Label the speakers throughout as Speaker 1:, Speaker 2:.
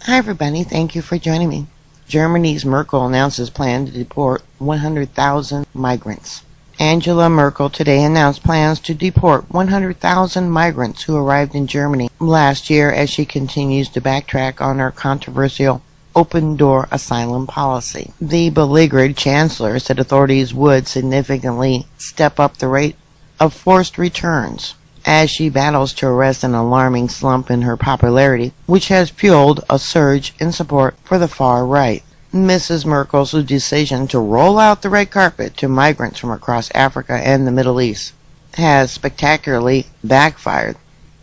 Speaker 1: Hi everybody, thank you for joining me. Germany's Merkel announces plan to deport 100,000 migrants. Angela Merkel today announced plans to deport 100,000 migrants who arrived in Germany last year as she continues to backtrack on her controversial open-door asylum policy. The beleaguered chancellor said authorities would significantly step up the rate of forced returns as she battles to arrest an alarming slump in her popularity, which has fueled a surge in support for the far right. Mrs. Merkel's decision to roll out the red carpet to migrants from across Africa and the Middle East has spectacularly backfired,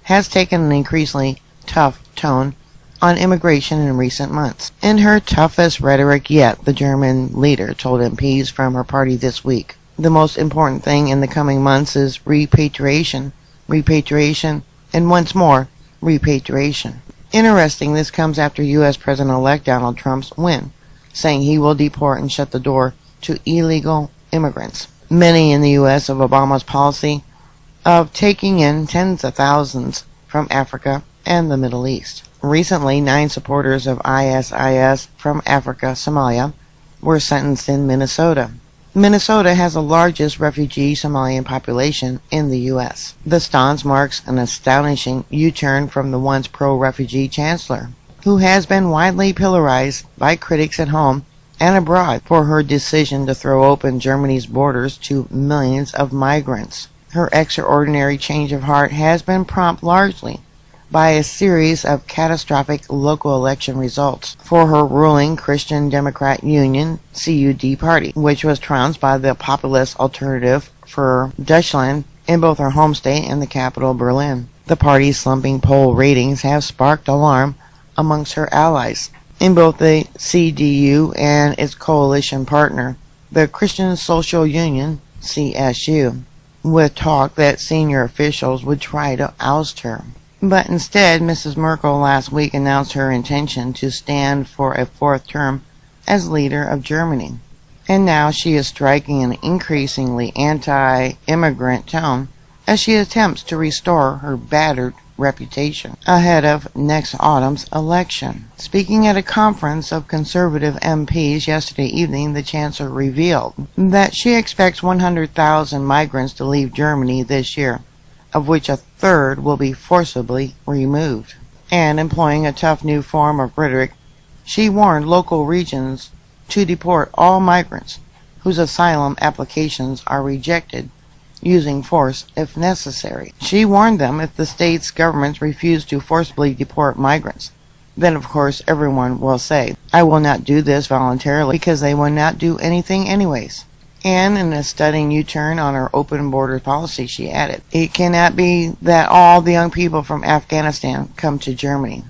Speaker 1: has taken an increasingly tough tone on immigration in recent months. In her toughest rhetoric yet, the German leader told MPs from her party this week, "The most important thing in the coming months is repatriation, and once more, repatriation." Interesting, this comes after U.S. President-elect Donald Trump's win, saying he will deport and shut the door to illegal immigrants. Many in the U.S. of Obama's policy of taking in tens of thousands from Africa and the Middle East. Recently, 9 supporters of ISIS from Africa, Somalia, were sentenced in Minnesota. Minnesota has the largest refugee Somalian population in the U.S. The stance marks an astonishing U-turn from the once pro-refugee chancellor, who has been widely pillarized by critics at home and abroad for her decision to throw open Germany's borders to millions of migrants. Her extraordinary change of heart has been prompted largely by a series of catastrophic local election results for her ruling Christian Democrat Union CUD party, which was trounced by the populist Alternative for Deutschland in both her home state and the capital Berlin. The party's slumping poll ratings have sparked alarm amongst her allies in both the CDU and its coalition partner, the Christian Social Union CSU, with talk that senior officials would try to oust her. But instead, Mrs. Merkel last week announced her intention to stand for a 4th term as leader of Germany. And now she is striking an increasingly anti-immigrant tone as she attempts to restore her battered reputation ahead of next autumn's election. Speaking at a conference of conservative MPs yesterday evening, the chancellor revealed that she expects 100,000 migrants to leave Germany this year, of which a third will be forcibly removed. And employing a tough new form of rhetoric, she warned local regions to deport all migrants whose asylum applications are rejected, using force if necessary. She warned them if the state's governments refuse to forcibly deport migrants, then of course everyone will say, "I will not do this voluntarily," because they will not do anything anyways. And in a stunning U-turn on her open border policy, she added, "It cannot be that all the young people from Afghanistan come to Germany."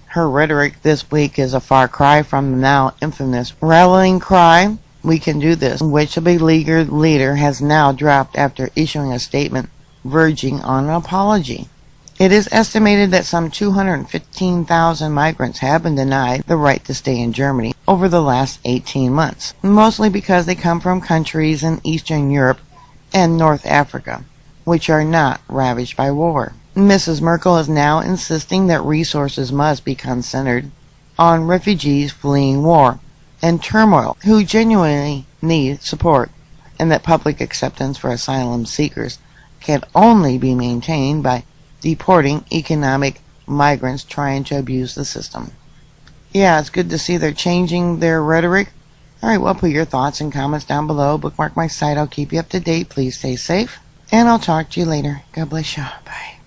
Speaker 1: Her rhetoric this week is a far cry from the now infamous rallying cry, "We can do this," which the beleaguered leader has now dropped after issuing a statement verging on an apology. It is estimated that some 215,000 migrants have been denied the right to stay in Germany over the last 18 months, mostly because they come from countries in Eastern Europe and North Africa, which are not ravaged by war. Mrs. Merkel is now insisting that resources must be concentrated on refugees fleeing war and turmoil who genuinely need support, and that public acceptance for asylum seekers can only be maintained by deporting economic migrants trying to abuse the system. Yeah, it's good to see they're changing their rhetoric. Alright, well, put your thoughts and comments down below. Bookmark my site. I'll keep you up to date. Please stay safe. And I'll talk to you later. God bless you. Bye.